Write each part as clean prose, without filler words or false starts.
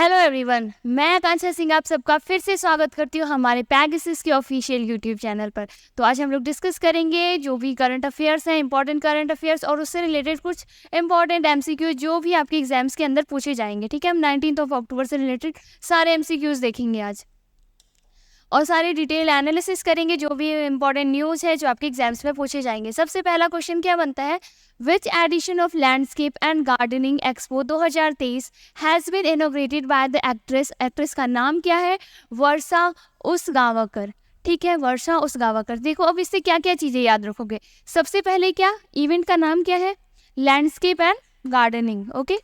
Hello everyone, मैं आकांक्षा सिंह आप सबका फिर से स्वागत करती हूँ हमारे पैगासस के ऑफिशियल यूट्यूब चैनल पर। तो आज हम लोग डिस्कस करेंगे जो भी करंट अफेयर्स हैं, इंपॉर्टेंट करंट अफेयर्स और उससे रिलेटेड कुछ इंपॉर्टेंट एमसीक्यू जो भी आपके एग्जाम्स के अंदर पूछे जाएंगे। ठीक है, हम 19 अक्टूबर से रिलेटेड सारे एमसीक्यूज देखेंगे आज और सारे डिटेल एनालिसिस करेंगे जो भी इंपॉर्टेंट न्यूज़ है जो आपके एग्जाम्स में पूछे जाएंगे। सबसे पहला क्वेश्चन क्या बनता है, which edition of landscape and gardening expo 2023 has been inaugurated by the actress का नाम क्या है? वर्षा उसगांवकर। ठीक है, वर्षा उसगांवकर। देखो अब इससे क्या क्या चीज़ें याद रखोगे। सबसे पहले क्या, इवेंट का नाम क्या है? Landscape and gardening. Okay,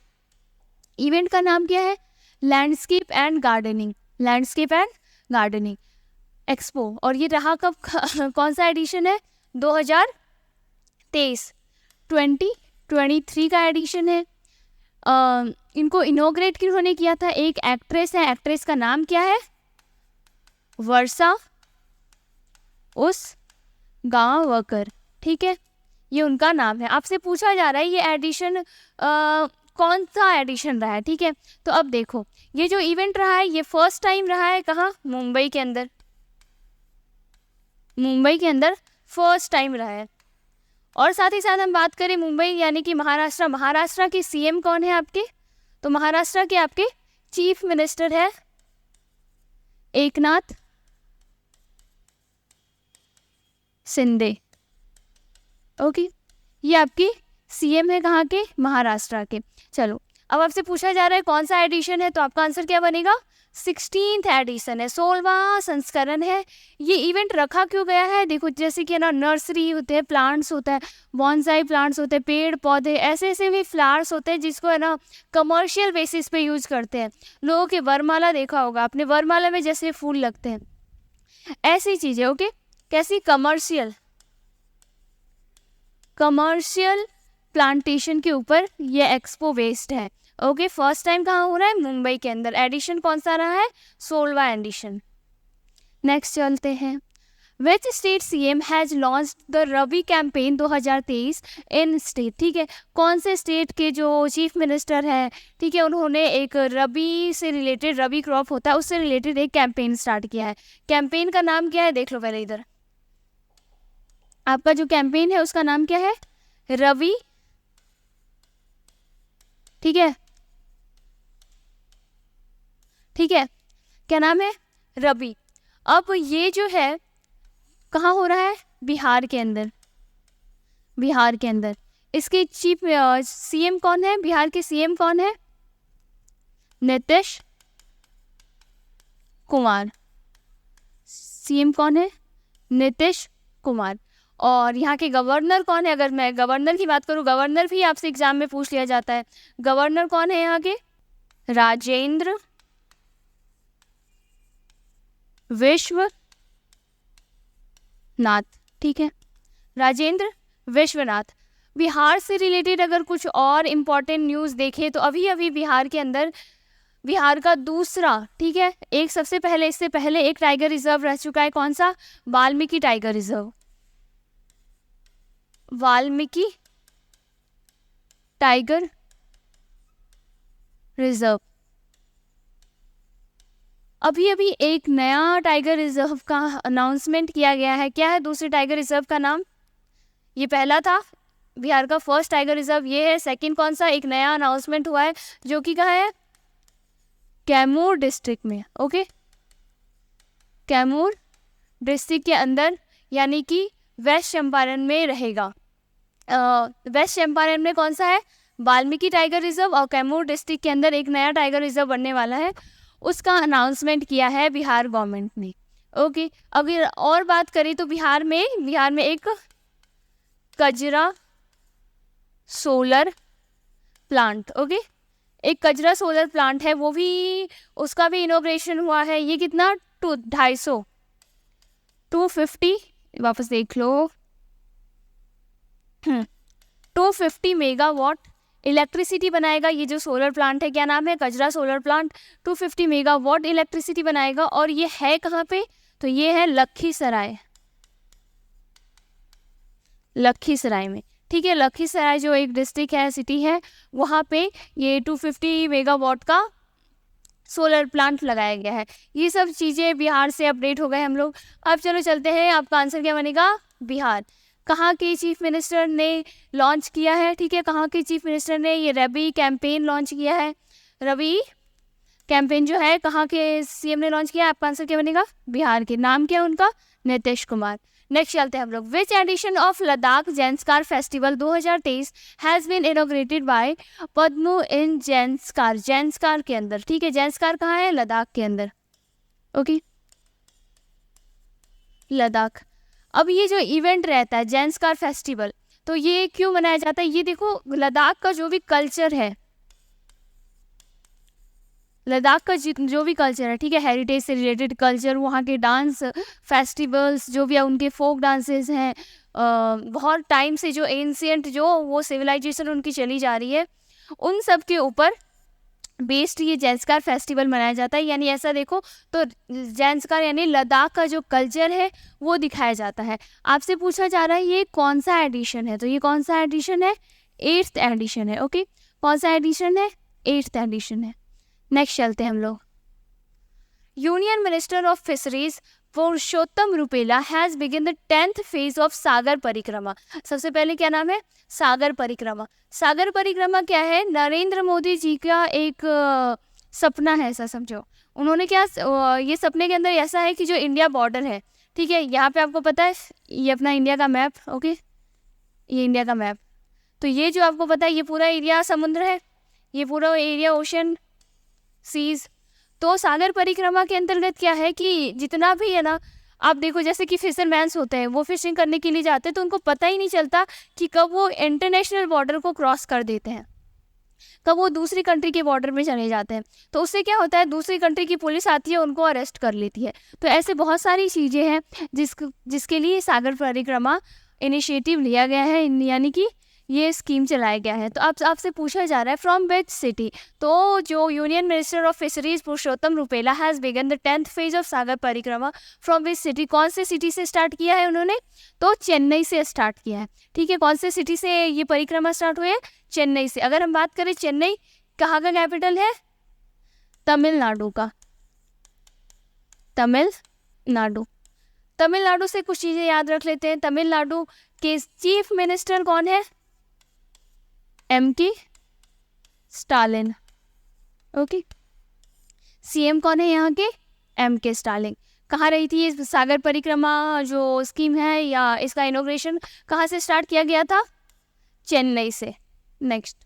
event का नाम क्या है? Landscape and gardening, landscape and gardening expo. और ये रहा कब कौन सा एडिशन है? 2023 2023 का एडिशन है। इनको इनोग्रेट किन्होंने किया था? एक एक्ट्रेस है, एक्ट्रेस का नाम क्या है? वर्षा उसगांवकर। ठीक है, ये उनका नाम है। आपसे पूछा जा रहा है ये एडिशन कौन सा एडिशन रहा है। ठीक है, तो अब देखो ये जो इवेंट रहा है ये फर्स्ट टाइम रहा है कहाँ? मुंबई के अंदर, मुंबई के अंदर फर्स्ट टाइम रहा है। और साथ ही साथ हम बात करें मुंबई यानी कि महाराष्ट्र, महाराष्ट्र के सीएम कौन है आपके? तो महाराष्ट्र के आपके चीफ मिनिस्टर है एकनाथ शिंदे। ओके, ये आपकी सीएम है कहाँ के? महाराष्ट्र के। चलो अब आपसे पूछा जा रहा है कौन सा एडिशन है, तो आपका आंसर क्या बनेगा? 16th एडिशन है, 16वां संस्करण है। ये इवेंट रखा क्यों गया है? देखो जैसे कि ना नर्सरी होते हैं, प्लांट्स होता है, बॉन्साई प्लांट्स होते हैं, पेड़ पौधे, ऐसे ऐसे भी फ्लावर्स होते हैं जिसको है ना कमर्शियल बेसिस पे यूज करते हैं। लोगों के वरमाला देखा होगा आपने, वरमाला में जैसे फूल लगते हैं ऐसी चीजें। ओके, कैसी? कमर्शियल प्लांटेशन के ऊपर ये एक्सपो बेस्ड है। ओके, फर्स्ट टाइम कहाँ हो रहा है? मुंबई के अंदर। एडिशन कौन सा रहा है? 16वां एडिशन। नेक्स्ट चलते हैं, which state CM has launched the rabi campaign 2023 in state. ठीक है, कौन से स्टेट के जो चीफ मिनिस्टर है, ठीक है, उन्होंने एक रबी से रिलेटेड, रबी क्रॉप होता है उससे रिलेटेड एक कैंपेन स्टार्ट किया है। कैंपेन का नाम क्या है? देख लो पहले इधर, आपका जो कैंपेन है उसका नाम क्या है? रबी। ठीक है, ठीक है, क्या नाम है? रबी। अब ये जो है कहाँ हो रहा है? बिहार के अंदर, बिहार के अंदर। इसके चीफ सीएम कौन है? बिहार के सीएम कौन है? नीतीश कुमार। सीएम कौन है? नीतीश कुमार। और यहाँ के गवर्नर कौन है? अगर मैं गवर्नर की बात करूँ, गवर्नर भी आपसे एग्जाम में पूछ लिया जाता है। गवर्नर कौन है यहाँ के? राजेंद्र विश्वनाथ। ठीक है, राजेंद्र विश्वनाथ। बिहार से रिलेटेड अगर कुछ और इम्पॉर्टेंट न्यूज़ देखें तो अभी अभी बिहार के अंदर बिहार का दूसरा, ठीक है, एक सबसे पहले इससे पहले एक टाइगर रिजर्व रह चुका है। कौन सा? Valmiki tiger reserve, Valmiki tiger reserve. अभी अभी एक नया टाइगर रिजर्व का अनाउंसमेंट किया गया है। क्या है दूसरे टाइगर रिजर्व का नाम? ये पहला था बिहार का फर्स्ट टाइगर रिजर्व, ये है। सेकंड कौन सा? एक नया अनाउंसमेंट हुआ है जो कि कहाँ है? कैमूर डिस्ट्रिक्ट में। ओके, कैमूर डिस्ट्रिक्ट के अंदर यानी कि वेस्ट चंपारण में रहेगा। वेस्ट चंपारण में कौन सा है? Valmiki tiger reserve. और कैमूर डिस्ट्रिक्ट के अंदर एक नया टाइगर रिजर्व बनने वाला है, उसका अनाउंसमेंट किया है बिहार गवर्नमेंट ने। ओके, अगर और बात करें तो बिहार में एक कजरा सोलर प्लांट, ओके, एक कजरा सोलर प्लांट है, वो भी, उसका भी इनोग्रेशन हुआ है। ये कितना? 250, वापस देख लो, 250 मेगावाट इलेक्ट्रिसिटी बनाएगा ये जो सोलर प्लांट है। क्या नाम है? कजरा सोलर प्लांट। 250 मेगावाट इलेक्ट्रिसिटी बनाएगा। और ये है कहाँ पे? तो ये है लखीसराय, लखीसराय में। ठीक है, लखीसराय जो एक डिस्ट्रिक्ट है, सिटी है, वहाँ पे ये 250 मेगावाट का सोलर प्लांट लगाया गया है। ये सब चीज़ें बिहार से अपडेट हो गए हम लोग। अब चलो चलते हैं, आपका आंसर क्या बनेगा? बिहार। कहाँ के चीफ मिनिस्टर ने लॉन्च किया है? ठीक है, कहाँ के चीफ मिनिस्टर ने ये रबी कैंपेन लॉन्च किया है? रबी कैंपेन जो है कहाँ के सीएम ने लॉन्च किया? आपका आंसर क्या बनेगा? बिहार के। नाम क्या है उनका? नीतीश कुमार। नेक्स्ट चलते हैं हम लोग। Which edition of Ladakh Zanskar festival 2023 has been inaugurated by Padum in Zanskar? Zanskar के अंदर, ठीक है, जेंस्कार कहाँ है? लद्दाख के अंदर। ओके, लद्दाख। अब ये जो इवेंट रहता है जेंस्कार फेस्टिवल, तो ये क्यों मनाया जाता है? ये देखो, लद्दाख का जो भी कल्चर है, लद्दाख का जो भी कल्चर है, ठीक है, हेरिटेज से रिलेटेड कल्चर, वहाँ के डांस फेस्टिवल्स जो भी है, उनके फोक डांसेस हैं, बहुत टाइम से जो एंशियंट जो वो सिविलाइजेशन उनकी चली जा रही है, उन सब के ऊपर बेस्ड ये जेंस्कार फेस्टिवल मनाया जाता है। यानी ऐसा देखो तो जेंस्कार यानी लद्दाख का जो कल्चर है वो दिखाया जाता है। आपसे पूछा जा रहा है ये कौन सा एडिशन है, तो ये कौन सा एडिशन है? 8th एडिशन है। ओके, कौन सा एडिशन है? 8th एडिशन है। नेक्स्ट चलते हैं हम लोग। Union minister of fisheries Purushottam Rupala has begin the 10th phase of Sagar Parikrama. सबसे पहले क्या नाम है? सागर परिक्रमा। सागर परिक्रमा क्या है? नरेंद्र मोदी जी का एक सपना है, ऐसा समझो। उन्होंने क्या ये सपने के अंदर ऐसा है कि जो इंडिया बॉर्डर है, ठीक है, यहाँ पे आपको पता है ये अपना इंडिया का मैप, ओके, ये इंडिया का मैप, तो ये जो आपको पता है ये पूरा एरिया समुद्र है, ये पूरा एरिया ओशन सीज। तो सागर परिक्रमा के अंतर्गत क्या है कि जितना भी है ना, आप देखो जैसे कि फिशरमैन्स होते हैं, वो फिशिंग करने के लिए जाते हैं तो उनको पता ही नहीं चलता कि कब वो इंटरनेशनल बॉर्डर को क्रॉस कर देते हैं, कब वो दूसरी कंट्री के बॉर्डर में चले जाते हैं। तो उससे क्या होता है, दूसरी कंट्री की पुलिस आती है, उनको अरेस्ट कर लेती है। तो ऐसे बहुत सारी चीज़ें हैं जिसके लिए सागर परिक्रमा इनिशिएटिव लिया गया है, यानी कि ये स्कीम चलाया गया है। तो आपसे पूछा जा रहा है फ्रॉम विच सिटी, तो जो union minister of fisheries Purushottam Rupala has begun the 10th phase of Sagar Parikrama from which city? कौन से सिटी से स्टार्ट किया है उन्होंने? तो चेन्नई से स्टार्ट किया है। ठीक है, कौन से सिटी से ये परिक्रमा स्टार्ट हुई है? चेन्नई से। अगर हम बात करें चेन्नई कहाँ का कैपिटल है? तमिलनाडु का, तमिलनाडु। तमिलनाडु से कुछ चीज़ें याद रख लेते हैं। तमिलनाडु के चीफ मिनिस्टर कौन है? MK Stalin. ओके, CM कौन है यहाँ के? MK Stalin. कहाँ रही थी ये सागर परिक्रमा जो स्कीम है या इसका इनॉग्रेशन कहाँ से स्टार्ट किया गया था? चेन्नई से। नेक्स्ट,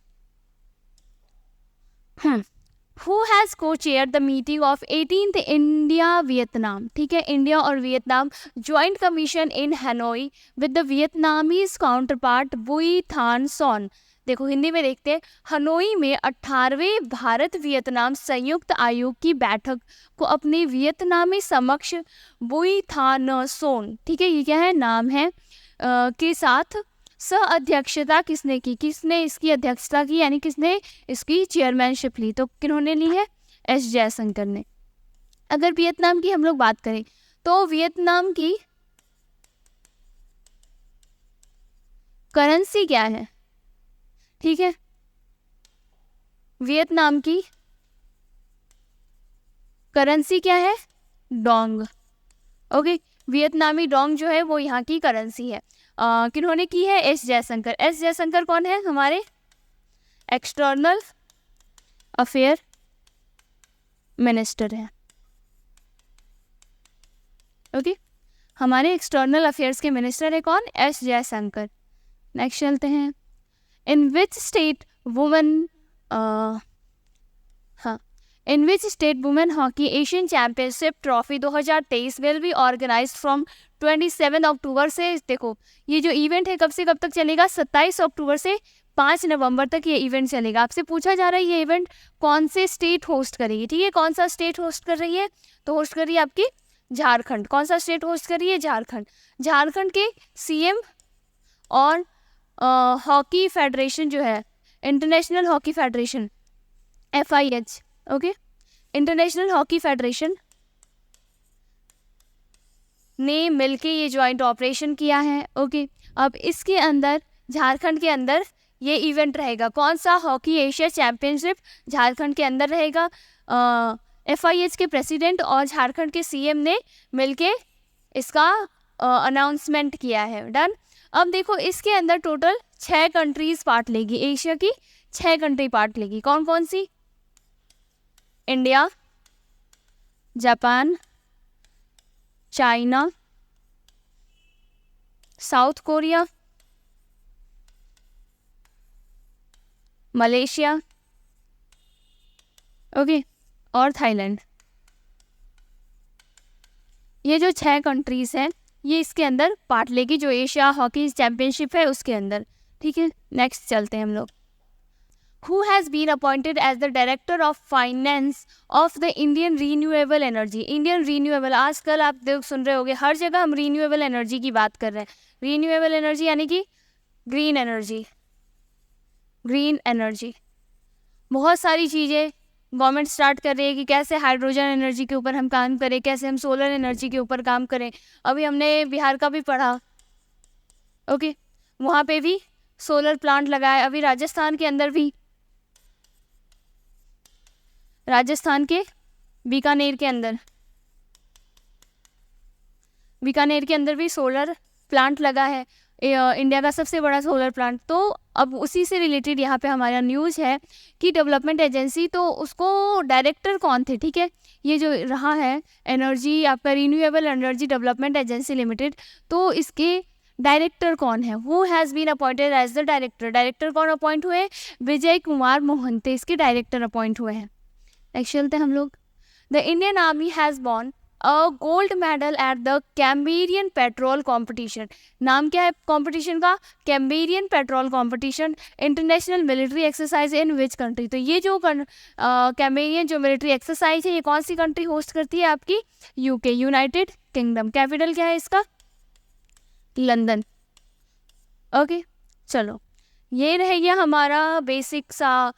हु हैज़ को chair the meeting of 18th India Vietnam? ठीक है, इंडिया और Vietnam joint commission in Hanoi with the Vietnamese counterpart Bui Thanh Son. देखो हिंदी में देखते हैं, हनोई में 18वें भारत वियतनाम संयुक्त आयोग की बैठक को अपने वियतनामी समक्ष बुई थान सोन, ठीक है, ये क्या है नाम है, के साथ सह अध्यक्षता किसने की? किसने इसकी अध्यक्षता की, यानी किसने इसकी चेयरमैनशिप ली? तो किन्होंने ली है? S जयशंकर ने। अगर वियतनाम की हम लोग बात करें तो वियतनाम की करेंसी क्या है? ठीक है, वियतनाम की करेंसी क्या है? डोंग। ओके, वियतनामी डोंग जो है वो यहाँ की करेंसी है। किन्होंने की है? S जयशंकर। S जयशंकर कौन है? हमारे एक्सटर्नल अफेयर मिनिस्टर हैं। ओके, हमारे एक्सटर्नल अफेयर्स के मिनिस्टर है कौन? S जयशंकर। नेक्स्ट चलते हैं। In which state women in which state women hockey Asian championship trophy 2023 will be organised from 27 October से? देखो ये जो इवेंट है कब से कब तक चलेगा? 27 अक्टूबर से 5 नवंबर तक ये इवेंट चलेगा। आपसे पूछा जा रहा है ये इवेंट कौन से स्टेट होस्ट करेगी? ठीक है, कौन सा स्टेट होस्ट कर रही है? तो होस्ट कर रही है आपकी झारखंड। कौन सा स्टेट होस्ट कर रही है? झारखंड। झारखंड के CM और हॉकी फेडरेशन जो है, international hockey federation FIH, okay, international hockey federation ने मिलके ये ज्वाइंट ऑपरेशन किया है। ओके, अब इसके अंदर झारखंड के अंदर ये इवेंट रहेगा। कौन सा? हॉकी एशिया चैंपियनशिप झारखंड के अंदर रहेगा। FIH के प्रेसिडेंट और झारखंड के CM ने मिलके इसका अनाउंसमेंट किया है। डन। अब देखो इसके अंदर टोटल 6 कंट्रीज पार्ट लेगी, एशिया की 6 कंट्री पार्ट लेगी। कौन कौन सी? India, Japan, China, South Korea, Malaysia, okay, और थाईलैंड। ये जो 6 कंट्रीज हैं ये इसके अंदर पार्ट लेगी, जो एशिया हॉकी चैंपियनशिप है उसके अंदर। ठीक है, नेक्स्ट चलते हैं हम लोग। Who has been appointed as the Director of Finance of the Indian Renewable Energy? Indian Renewable, आजकल आप देख सुन रहे होगे हर जगह हम रीन्यूएबल एनर्जी की बात कर रहे हैं। रीन्यूएबल एनर्जी यानी कि ग्रीन एनर्जी। ग्रीन एनर्जी बहुत सारी चीज़ें गवर्नमेंट स्टार्ट कर रही है कि कैसे हाइड्रोजन एनर्जी के ऊपर हम काम करें, कैसे हम सोलर एनर्जी के ऊपर काम करें। अभी हमने बिहार का भी पढ़ा, ओके, वहाँ पे भी सोलर प्लांट लगाया। अभी राजस्थान के अंदर भी, राजस्थान के बीकानेर के अंदर भी सोलर प्लांट लगा है, इंडिया का सबसे बड़ा सोलर प्लांट। तो अब उसी से रिलेटेड यहाँ पे हमारा न्यूज़ है कि डेवलपमेंट एजेंसी, तो उसको डायरेक्टर कौन थे? ठीक है, ये जो रहा है एनर्जी आपका renewable energy development agency limited, तो इसके डायरेक्टर कौन है? Who has been appointed as the director. Director कौन अपॉइंट हुए? विजय कुमार मोहंते इसके डायरेक्टर अपॉइंट हुए हैं। नेक्स्ट चलते हैं हम लोग। The Indian army has won a gold medal at the Cambrian patrol competition. नाम क्या है कॉम्पिटिशन का? Cambrian patrol competition, international military exercise in which country. तो ये जो कैम्बेरियन जो मिलिट्री एक्सरसाइज है ये कौन सी कंट्री होस्ट करती है? आपकी UK, यूनाइटेड किंगडम। कैपिटल क्या है इसका? लंदन। ओके, चलो ये रह गया हमारा बेसिक सा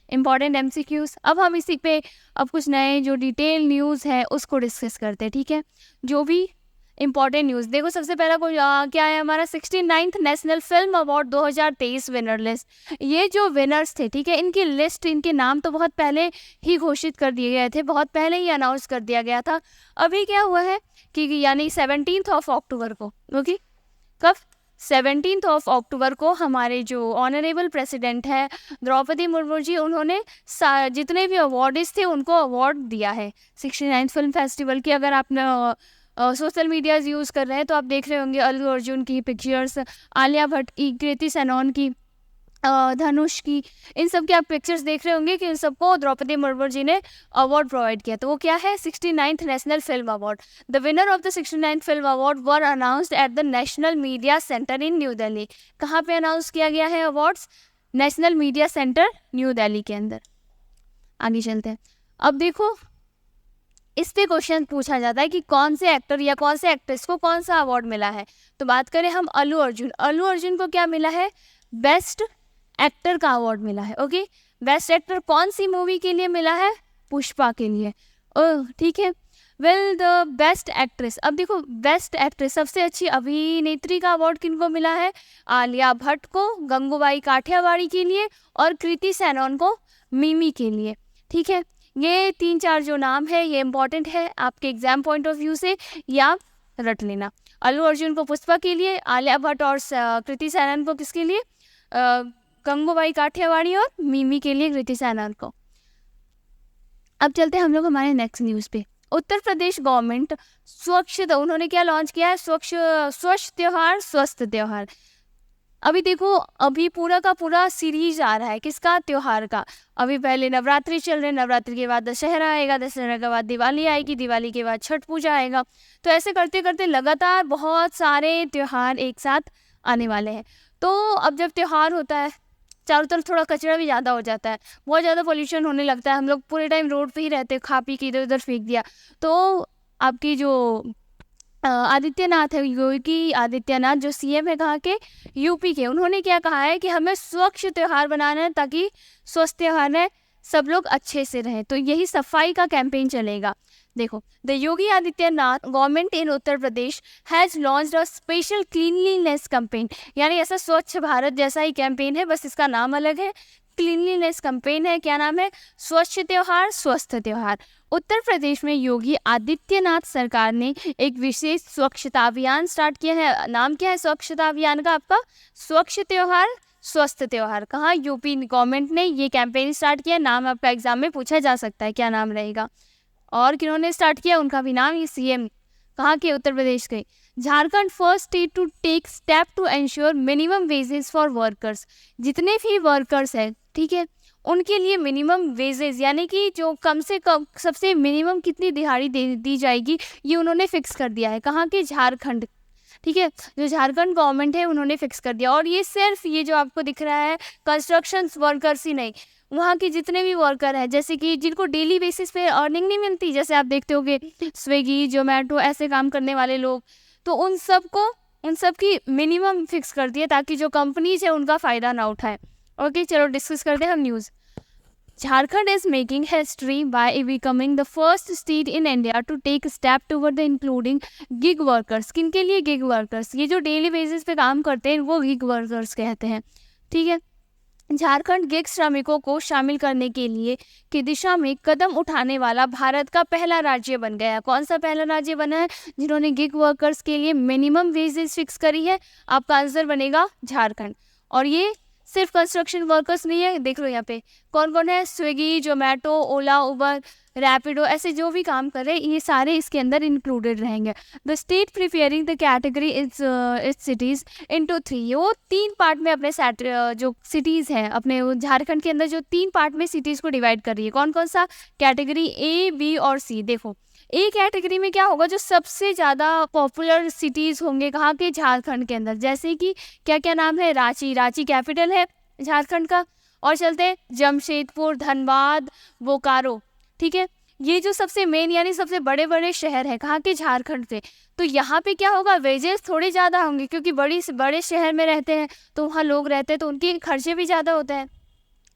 इम्पॉर्टेंट MCQs। अब हम इसी पे अब कुछ नए जो डिटेल न्यूज़ है उसको डिस्कस करते हैं। ठीक है, जो भी इम्पॉर्टेंट न्यूज़ देखो, सबसे पहला क्या है हमारा 69th national film award 2023 winner list. ये जो विनर्स थे, ठीक है, इनकी लिस्ट, इनके नाम तो बहुत पहले ही घोषित कर दिए गए थे, बहुत पहले ही अनाउंस कर दिया गया था। अभी क्या हुआ है कि यानी 17 अक्टूबर को, ओके, कब? 17 अक्टूबर को हमारे जो ऑनरेबल प्रेसिडेंट है द्रौपदी मुर्मू जी, उन्होंने जितने भी अवार्ड्स थे उनको अवार्ड दिया है 69th फिल्म फेस्टिवल की। अगर आप सोशल मीडियाज़ यूज़ कर रहे हैं तो आप देख रहे होंगे अल्लू अर्जुन की पिक्चर्स, आलिया भट्ट की, कृति सेनन की, धनुष की, इन सब की आप पिक्चर्स देख रहे होंगे कि इन सबको द्रौपदी मुर्मू जी ने अवार्ड प्रोवाइड किया। तो वो क्या है? 69th national film award. The winner of the 69th film award were announced at the national media centre in new Delhi. कहाँ पे अनाउंस किया गया है awards? National media centre new Delhi के अंदर। आगे चलते हैं। अब देखो इस पे क्वेश्चन पूछा जाता है कि कौन से एक्टर या कौन से एक्ट्रेस को कौन सा अवार्ड मिला है। तो बात करें हम अल्लू अर्जुन, अल्लू अर्जुन को क्या मिला है? बेस्ट एक्टर का अवार्ड मिला है। ओके, बेस्ट एक्टर कौन सी मूवी के लिए मिला है? पुष्पा के लिए। ओह ठीक है। वेल द बेस्ट एक्ट्रेस, अब देखो बेस्ट एक्ट्रेस सबसे अच्छी अभिनेत्री का अवार्ड किनको मिला है? आलिया भट्ट को गंगूबाई काठियावाड़ी के लिए और कृति सेनन को मिमी के लिए। ठीक है, ये 3-4 जो नाम है ये इंपॉर्टेंट है आपके एग्जाम पॉइंट ऑफ व्यू से, या रट लेना। अल्लू अर्जुन को पुष्पा के लिए, आलिया भट्ट और कृति सेनन को किसके लिए? गंगूबाई काठियावाड़ी और मिमी के लिए कृति सेनन को। अब चलते हैं हम लोग हमारे नेक्स्ट न्यूज़ पे। उत्तर प्रदेश गवर्नमेंट उन्होंने क्या लॉन्च किया है? स्वच्छ त्योहार स्वस्थ त्योहार। अभी देखो अभी पूरा का पूरा सीरीज आ रहा है किसका? त्योहार का। अभी पहले नवरात्रि चल रहे हैं, नवरात्रि के बाद दशहरा आएगा, दशहरा के बाद दिवाली आएगी, दिवाली के बाद छठ पूजा आएगा। तो ऐसे करते करते लगातार बहुत सारे त्यौहार एक साथ आने वाले हैं। तो अब जब त्यौहार होता है चारों तरफ थोड़ा कचरा भी ज़्यादा हो जाता है, बहुत ज़्यादा पोल्यूशन होने लगता है, हम लोग पूरे टाइम रोड पे ही रहते हैं, खा पी के इधर उधर फेंक दिया। तो आपकी जो आदित्यनाथ है, योगी आदित्यनाथ जो CM है कहाँ के? यूपी के, उन्होंने क्या कहा है कि हमें स्वच्छ त्यौहार बनाना है ताकि स्वस्थ त्यौहार है, सब लोग अच्छे से रहें। तो यही सफाई का कैंपेन चलेगा। देखो, the Yogi Adityanath government in Uttar Pradesh has launched a special cleanliness campaign, यानी ऐसा स्वच्छ भारत जैसा ही कैंपेन है, बस इसका नाम अलग है। क्लीनलीनेस कैंपेन है। क्या नाम है? स्वच्छ त्योहार स्वस्थ त्योहार। उत्तर प्रदेश में योगी आदित्यनाथ सरकार ने एक विशेष स्वच्छता अभियान स्टार्ट किया है। नाम क्या है स्वच्छता अभियान का आपका? स्वच्छ त्योहार स्वस्थ त्योहार। कहाँ? यूपी गवर्नमेंट ने ये कैंपेन स्टार्ट किया। नाम आपका एग्जाम में पूछा जा सकता है, क्या नाम रहेगा। और किन्होंने स्टार्ट किया, उनका भी नाम, ये सीएम कहाँ के? उत्तर प्रदेश के। Jharkhand first state to take step to ensure minimum wages for workers. जितने भी वर्कर्स हैं, ठीक है, उनके लिए मिनिमम वेजेस यानी कि जो कम से कम सबसे मिनिमम कितनी दिहाड़ी दी जाएगी, ये उन्होंने फिक्स कर दिया है। कहाँ के? झारखंड, ठीक है, जो झारखंड गवर्नमेंट है उन्होंने फिक्स कर दिया। और ये सिर्फ ये जो आपको दिख रहा है कंस्ट्रक्शन वर्कर्स ही नहीं, वहाँ के जितने भी वर्कर हैं, जैसे कि जिनको डेली बेसिस पे अर्निंग नहीं मिलती, जैसे आप देखते होगे स्विगी जोमेटो ऐसे काम करने वाले लोग, तो उन सब की मिनिमम फिक्स कर दिया ताकि जो कंपनीज है उनका फ़ायदा ना उठाए। ओके, चलो डिस्कस करते हैं हम news. Jharkhand is making history by becoming the first state in India to take step toward the including gig workers. किन के लिए गिग वर्कर्स? ये जो डेली बेसिस पे काम करते हैं वो गिग वर्कर्स कहते हैं, ठीक है। झारखंड गिग श्रमिकों को शामिल करने के लिए की दिशा में कदम उठाने वाला भारत का पहला राज्य बन गया। कौन सा पहला राज्य बना है जिन्होंने गिग वर्कर्स के लिए मिनिमम वेजेस फिक्स करी है? आपका आंसर बनेगा झारखंड। और ये सिर्फ कंस्ट्रक्शन वर्कर्स नहीं है, देख लो यहाँ पे कौन कौन है, स्विगी जोमेटो ओला उबर रैपिडो, ऐसे जो भी काम कर रहे हैं ये सारे इसके अंदर इंक्लूडेड रहेंगे। The state preparing the category it's cities into 3। वो 3 पार्ट में अपने जो सिटीज़ हैं अपने झारखंड के अंदर जो 3 पार्ट में सिटीज़ को डिवाइड कर रही है। कौन कौन सा? कैटेगरी ए बी और सी। देखो ए कैटेगरी में क्या होगा, जो सबसे ज़्यादा पॉपुलर सिटीज़ होंगे कहाँ के? झारखंड के अंदर। जैसे कि क्या क्या नाम है? रांची, रांची कैपिटल है झारखंड का। और चलते हैं जमशेदपुर, धनबाद, बोकारो, ठीक है, ये जो सबसे मेन यानी सबसे बड़े बड़े शहर है कहाँ के? झारखंड के। तो यहाँ पे क्या होगा, वेजेस थोड़े ज़्यादा होंगे क्योंकि बड़े शहर में रहते हैं तो वहाँ लोग रहते हैं तो उनके खर्चे भी ज़्यादा होते हैं,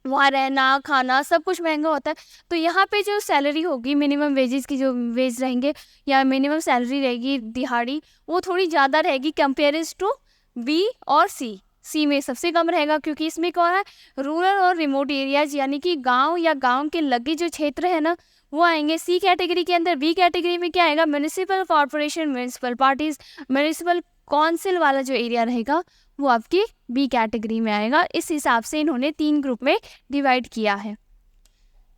वहाँ रहना खाना सब कुछ महंगा होता है। तो यहाँ पे जो सैलरी होगी मिनिमम वेजेस की, जो वेज रहेंगे या मिनिमम सैलरी रहेगी दिहाड़ी, वो थोड़ी ज़्यादा रहेगी कंपेयर्स टू बी और सी। सी में सबसे कम रहेगा क्योंकि इसमें क्या है, रूरल और रिमोट एरियाज यानी कि गांव या गांव के लगे जो क्षेत्र है ना वो आएंगे सी कैटेगरी के अंदर। बी कैटेगरी में क्या आएगा? Municipal corporation, municipal parties, municipal council वाला जो एरिया रहेगा वो आपकी बी कैटेगरी में आएगा। इस हिसाब से इन्होंने 3 ग्रुप में डिवाइड किया है।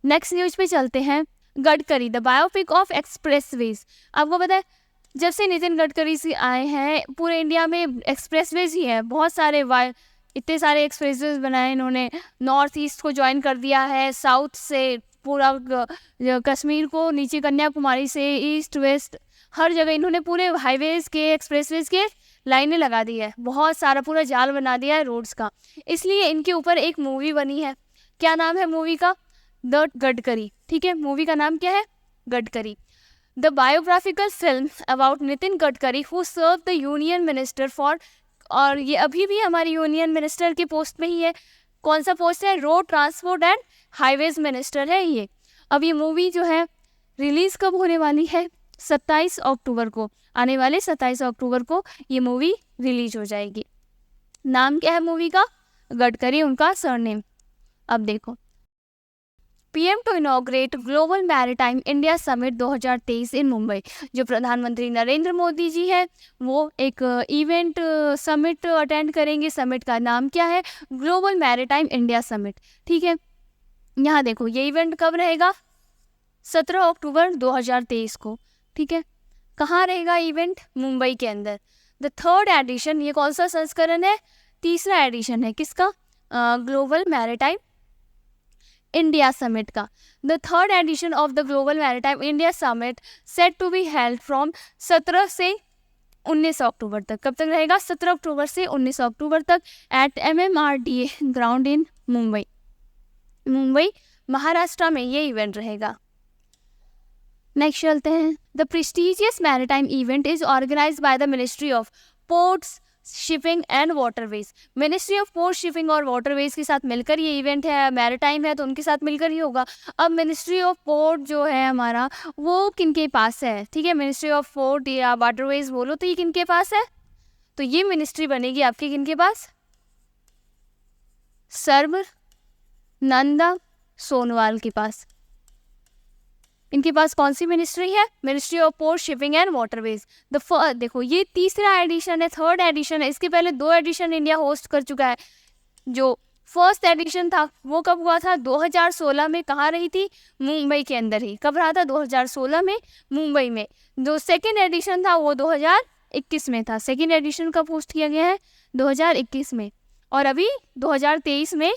नेक्स्ट न्यूज पे चलते हैं। Gadkari the biopic of expressways. आपको पता है जब से नितिन गडकरी से आए हैं पूरे इंडिया में एक्सप्रेसवेज ही है, बहुत सारे इतने सारे एक्सप्रेसवेज बनाए इन्होंने। नॉर्थ ईस्ट को ज्वाइन कर दिया है, साउथ से पूरा कश्मीर को, नीचे कन्याकुमारी से ईस्ट वेस्ट हर जगह इन्होंने पूरे हाईवेज के एक्सप्रेसवेज के लाइनें लगा दी है, बहुत सारा पूरा जाल बना दिया है रोड्स का। इसलिए इनके ऊपर एक मूवी बनी है। क्या नाम है मूवी का? द गडकरी, ठीक है, मूवी का नाम क्या है? Gadkari. The biographical film about Nitin Gadkari who serve the union minister for, और ये अभी भी हमारे यूनियन मिनिस्टर के पोस्ट में ही है। कौन सा पोस्ट है? Road transport and highways minister है ये। अब ये मूवी जो है रिलीज कब होने वाली है? 27 अक्टूबर को, आने वाले 27 अक्टूबर को ये मूवी रिलीज हो जाएगी। नाम क्या है मूवी का? गडकरी उनका सरनेम। अब देखो, PM to inaugurate global maritime India summit 2023 in Mumbai. जो प्रधानमंत्री नरेंद्र मोदी जी है वो एक इवेंट समिट अटेंड करेंगे। समिट का नाम क्या है? ग्लोबल मैरीटाइम इंडिया समिट, ठीक है। यहाँ देखो ये इवेंट कब रहेगा? 17 अक्टूबर 2023 को, ठीक है। कहाँ रहेगा इवेंट? मुंबई के अंदर। द थर्ड एडिशन, ये कौन सा संस्करण है? तीसरा एडिशन है किसका? ग्लोबल मैरीटाइम इंडिया समिट का। The third edition of the global maritime India summit set to be held from 17 से 19 अक्टूबर तक। कब तक रहेगा? 17 अक्टूबर से 19 अक्टूबर तक at MMRDA ground in Mumbai. Mumbai Maharashtra में ये इवेंट रहेगा। नेक्स्ट चलते हैं। The prestigious maritime event is organized by the ministry of ports shipping and waterways. Ministry of port shipping और वाटरवेज के साथ मिलकर ये इवेंट है। मैरीटाइम है तो उनके साथ मिलकर ही होगा। अब मिनिस्ट्री ऑफ पोर्ट जो है हमारा वो किनके पास है? ठीक है, मिनिस्ट्री ऑफ पोर्ट या वाटरवेज बोलो तो ये किनके पास है? तो ये मिनिस्ट्री बनेगी आपकी किनके पास? नंदा सोनवाल के पास। इनके पास कौन सी मिनिस्ट्री है? Ministry of port, shipping and waterways. देखो ये तीसरा एडिशन है, थर्ड एडिशन है। इसके पहले 2 एडिशन इंडिया होस्ट कर चुका है। जो फर्स्ट एडिशन था वो कब हुआ था? 2016 में। कहाँ रही थी? मुंबई के अंदर ही। कब रहा था? 2016 में मुंबई में। जो सेकेंड एडिशन था वो 2021 में था। सेकेंड एडिशन कब होस्ट किया गया है? 2021 में। और अभी 2023 में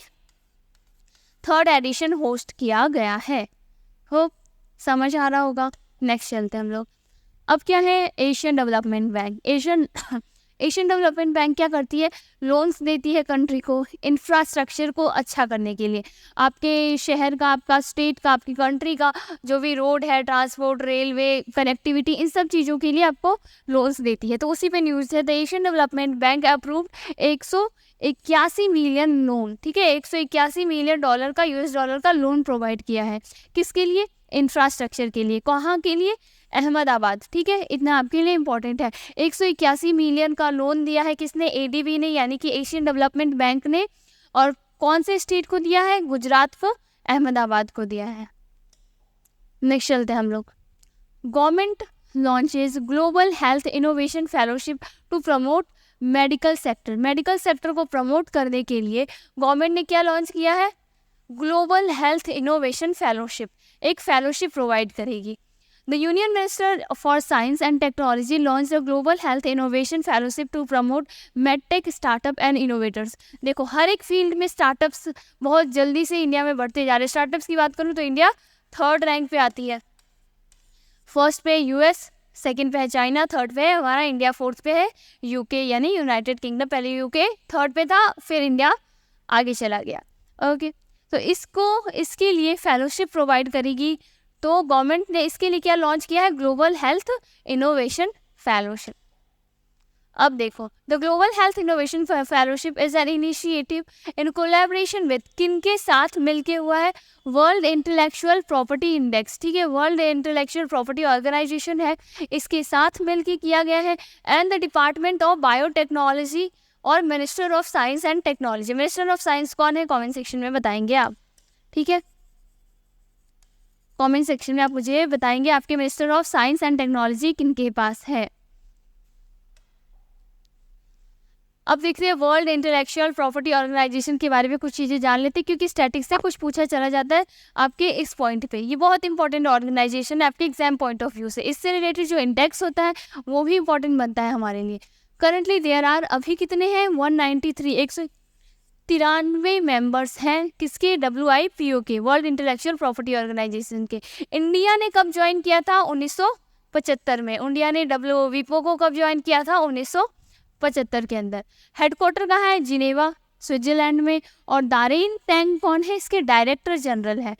थर्ड एडिशन होस्ट किया गया है। होप समझ आ रहा होगा। नेक्स्ट चलते हैं हम लोग। अब क्या है? Asian development bank. Asian development bank क्या करती है? लोन्स देती है कंट्री को इंफ्रास्ट्रक्चर को अच्छा करने के लिए। आपके शहर का, आपका स्टेट का, आपकी कंट्री का जो भी रोड है, ट्रांसपोर्ट, रेलवे कनेक्टिविटी, इन सब चीज़ों के लिए आपको लोन्स देती है। तो उसी पे न्यूज़ है, the Asian development bank approved 181 million loan. ठीक है, 181 मिलियन डॉलर का, US डॉलर का लोन प्रोवाइड किया है। किसके लिए? इंफ्रास्ट्रक्चर के लिए। कहाँ के लिए? अहमदाबाद। ठीक है, इतना आपके लिए इंपॉर्टेंट है। 181 मिलियन का लोन दिया है किसने? ADB ने, यानी कि एशियन डेवलपमेंट बैंक ने। और कौन से स्टेट को दिया है? गुजरात को, अहमदाबाद को दिया है। नेक्स्ट चलते हैं हम लोग। Government launches global health innovation fellowship to promote medical sector. Medical sector को प्रमोट करने के लिए गवर्नमेंट ने क्या लॉन्च किया है? Global health innovation fellowship. एक फेलोशिप प्रोवाइड करेगी। The union minister for science and technology launch the global health innovation fellowship to promote medtech startup and innovators. देखो हर एक फील्ड में स्टार्टअप्स बहुत जल्दी से इंडिया में बढ़ते जा रहे हैं। स्टार्टअप्स की बात करूँ तो इंडिया 3rd रैंक पे आती है। फर्स्ट पे US, सेकंड पे है चाइना, थर्ड पे है हमारा इंडिया, फोर्थ पे है UK यानी यूनाइटेड किंगडम। पहले UK थर्ड पे था, फिर इंडिया आगे चला गया। ओके, तो इसके लिए फेलोशिप प्रोवाइड करेगी। तो गवर्नमेंट ने इसके लिए क्या लॉन्च किया है? Global health innovation fellowship. अब देखो, the global health innovation fellowship is an initiative in collaboration with, किनके साथ मिलके हुआ है? World intellectual property index. ठीक है, वर्ल्ड इंटेलेक्चुअल प्रॉपर्टी ऑर्गेनाइजेशन है, इसके साथ मिलके किया गया है। And the department of biotechnology और minister of science and technology. Minister of science कौन है? कमेंट सेक्शन में बताएंगे आप। ठीक है, कमेंट सेक्शन में आप मुझे बताएंगे आपके minister of science and technology किनके पास है। अब देख रहे हैं वर्ल्ड इंटेलेक्चुअल प्रॉपर्टी ऑर्गेनाइजेशन के बारे में कुछ चीज़ें जान लेते हैं, क्योंकि स्टैटिक्स से कुछ पूछा चला जाता है आपके इस पॉइंट पे। ये बहुत इंपॉर्टेंट ऑर्गेनाइजेशन है आपके एग्जाम पॉइंट ऑफ व्यू से। इससे रिलेटेड जो इंडेक्स होता है वो भी इंपॉर्टेंट बनता है हमारे लिए। करंटली देयर आर, अभी कितने हैं? 193, 193 मेंबर्स हैं। किसके? WIPO के, वर्ल्ड इंटेलेक्चुअल प्रॉपर्टी ऑर्गेनाइजेशन के। इंडिया ने कब ज्वाइन किया था? 1975 में। इंडिया ने WIPO को कब ज्वाइन किया था? 1975 के अंदर। हेडक्वार्टर कहाँ है? जिनेवा, स्विट्जरलैंड में। और दारेन टैंग कौन है? इसके डायरेक्टर जनरल है।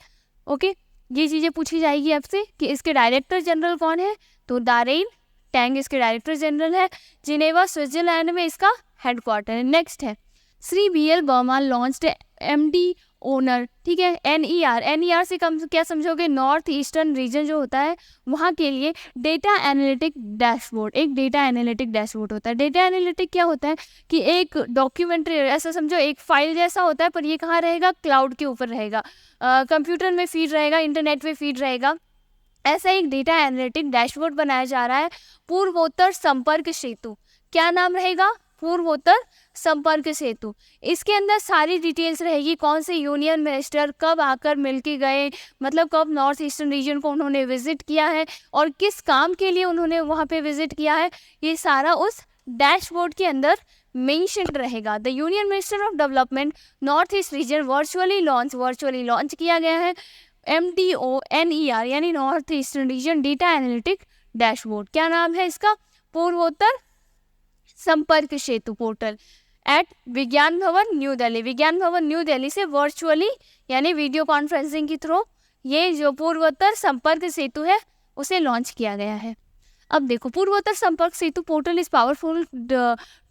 ओके, ये चीज़ें पूछी जाएगी आपसे कि इसके डायरेक्टर जनरल कौन है। तो दारेन टैंग इसके डायरेक्टर जनरल है। जिनेवा, स्विट्जरलैंड में इसका हेडक्वार्टर है। नेक्स्ट है Shri BL Verma launched MD owner. ठीक है, NER से कम क्या समझोगे? नॉर्थ ईस्टर्न रीजन जो होता है वहाँ के लिए डेटा एनालिटिक डैशबोर्ड। एक डेटा एनालिटिक डैशबोर्ड होता है। डेटा एनालिटिक क्या होता है कि एक डॉक्यूमेंट्री, ऐसा समझो एक फाइल जैसा होता है, पर ये कहाँ रहेगा? क्लाउड के ऊपर रहेगा, कंप्यूटर में फीड रहेगा, इंटरनेट पे फीड रहेगा। ऐसा एक डेटा एनालिटिक डैशबोर्ड बनाया जा रहा है पूर्वोत्तर संपर्क सेतु। क्या नाम रहेगा? पूर्वोत्तर संपर्क सेतु। इसके अंदर सारी डिटेल्स रहेगी, कौन से यूनियन मिनिस्टर कब आकर मिलके गए, मतलब कब नॉर्थ ईस्टर्न रीजन को उन्होंने विजिट किया है और किस काम के लिए उन्होंने वहाँ पे विजिट किया है, ये सारा उस डैशबोर्ड के अंदर मेंशन रहेगा। The union minister of development north east region virtually launch किया गया है MDONER यानी north eastern region data analytic dashboard. क्या नाम है इसका? पूर्वोत्तर संपर्क सेतु पोर्टल एट विज्ञान भवन न्यू दिल्ली। विज्ञान भवन न्यू दिल्ली से वर्चुअली यानी वीडियो कॉन्फ्रेंसिंग के थ्रू ये जो पूर्वोत्तर संपर्क सेतु है उसे लॉन्च किया गया है। अब देखो, Purvottar Sampark Setu portal is powerful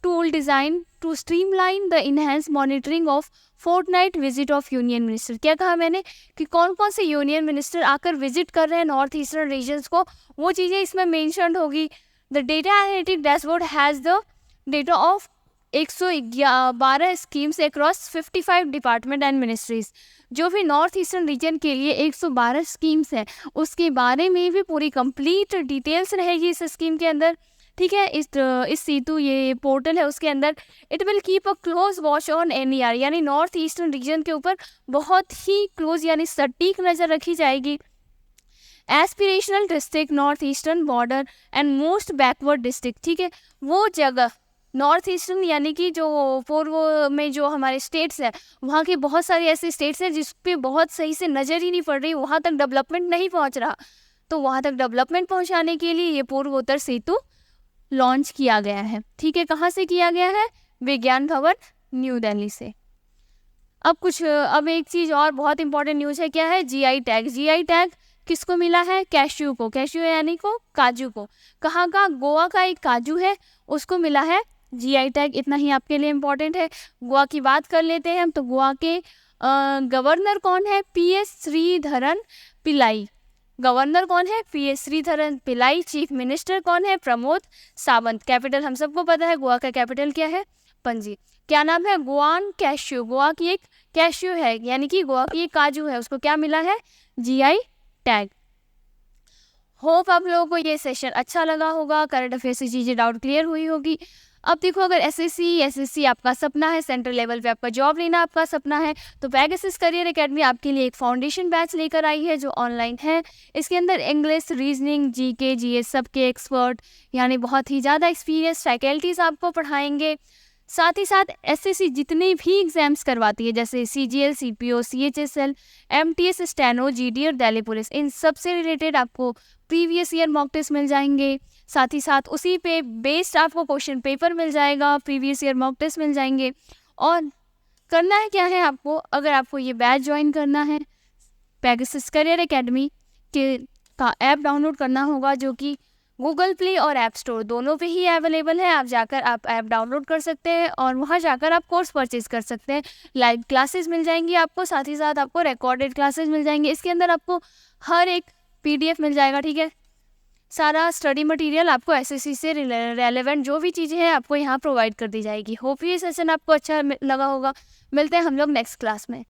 tool design to streamline the enhance monitoring of fortnight visit of union minister. क्या कहा मैंने कि कौन कौन से यूनियन मिनिस्टर आकर विजिट कर रहे हैं नॉर्थ ईस्टर्न रीजन्स को, वो चीज़ें इसमें मेंशन होगी। The data analytic dashboard has the data of 112 schemes across 55 department and ministries. जो भी नॉर्थ ईस्टर्न रीजन के लिए 112 स्कीम्स हैं उसके बारे में भी पूरी कंप्लीट डिटेल्स रहेगी इस स्कीम के अंदर, ठीक है। इस सेतु ये पोर्टल है उसके अंदर it will keep a close watch on NER, यानी नॉर्थ ईस्टर्न रीजन के ऊपर बहुत ही क्लोज यानी सटीक नज़र रखी जाएगी। Aspirational district, north eastern border and most backward district, ठीक है। वो जगह नॉर्थ ईस्टर्न यानी कि जो पूर्व में जो हमारे स्टेट्स हैं वहाँ के बहुत सारे ऐसे स्टेट्स हैं जिस पे बहुत सही से नज़र ही नहीं पड़ रही, वहाँ तक डेवलपमेंट नहीं पहुँच रहा। तो वहाँ तक डेवलपमेंट पहुँचाने के लिए ये पूर्वोत्तर सेतु लॉन्च किया गया है, ठीक है। कहाँ से किया गया है? विज्ञान भवन, न्यू दिल्ली से। अब एक चीज़ और बहुत इंपॉर्टेंट न्यूज़ है, क्या है? GI tag. जीआई टैग किसको मिला है? कैश्यू को। कैश्यू यानी को काजू को। कहाँ का? गोवा का एक काजू है उसको मिला है जीआई टैग। इतना ही आपके लिए इम्पोर्टेंट है। गोवा की बात कर लेते हैं हम, तो गोवा के गवर्नर कौन है? पीएस श्रीधरन पिल्लाई। गवर्नर कौन है? PS Sreedharan Pillai. Chief minister कौन है? प्रमोद सावंत। कैपिटल हम सबको पता है, गोवा का कैपिटल क्या है? पणजी। क्या नाम है? गोवान कैश्यू। गोवा की एक कैश्यू है यानी कि गोवा की एक काजू है, उसको क्या मिला है? GI tag. होप आप लोगों को ये सेशन अच्छा लगा होगा, करंट अफेयर्स की चीज़ें डाउट क्लियर हुई होगी। अब देखो, अगर एसएससी आपका सपना है, सेंट्रल लेवल पे आपका जॉब लेना आपका सपना है, तो पेगासस करियर एकेडमी आपके लिए एक फाउंडेशन बैच लेकर आई है जो ऑनलाइन है। इसके अंदर इंग्लिश, रीजनिंग, जीके, जीएस सबके एक्सपर्ट यानी बहुत ही ज़्यादा एक्सपीरियंस फैकल्टीज़ आपको पढ़ाएंगे। साथ ही साथ एसएससी जितने भी एग्जाम्स करवाती है जैसे CGL, CPO, CHSL, MTS, steno, GD और दिल्ली पुलिस, इन सब से रिलेटेड आपको प्रीवियस ईयर मॉक टेस्ट मिल जाएंगे। साथ ही साथ उसी पे बेस्ड आपको क्वेश्चन पेपर मिल जाएगा, प्रीवियस ईयर मॉक टेस्ट मिल जाएंगे। और करना है क्या है आपको? अगर आपको ये बैच ज्वाइन करना है, पेगासस करियर एकेडमी का ऐप डाउनलोड करना होगा जो कि गूगल प्ले और ऐप स्टोर दोनों पे ही अवेलेबल है। आप ऐप डाउनलोड कर सकते हैं और वहाँ जाकर आप कोर्स परचेज कर सकते हैं। लाइव क्लासेस मिल जाएंगी आपको, साथ ही साथ आपको रिकॉर्डेड क्लासेस मिल जाएंगे। इसके अंदर आपको हर एक पीडीएफ मिल जाएगा, ठीक है। सारा स्टडी मटेरियल आपको एसएससी से रेलेवेंट जो भी चीज़ें हैं आपको यहाँ प्रोवाइड कर दी जाएगी। होप ये सेशन आपको अच्छा लगा होगा। मिलते हैं हम लोग नेक्स्ट क्लास में।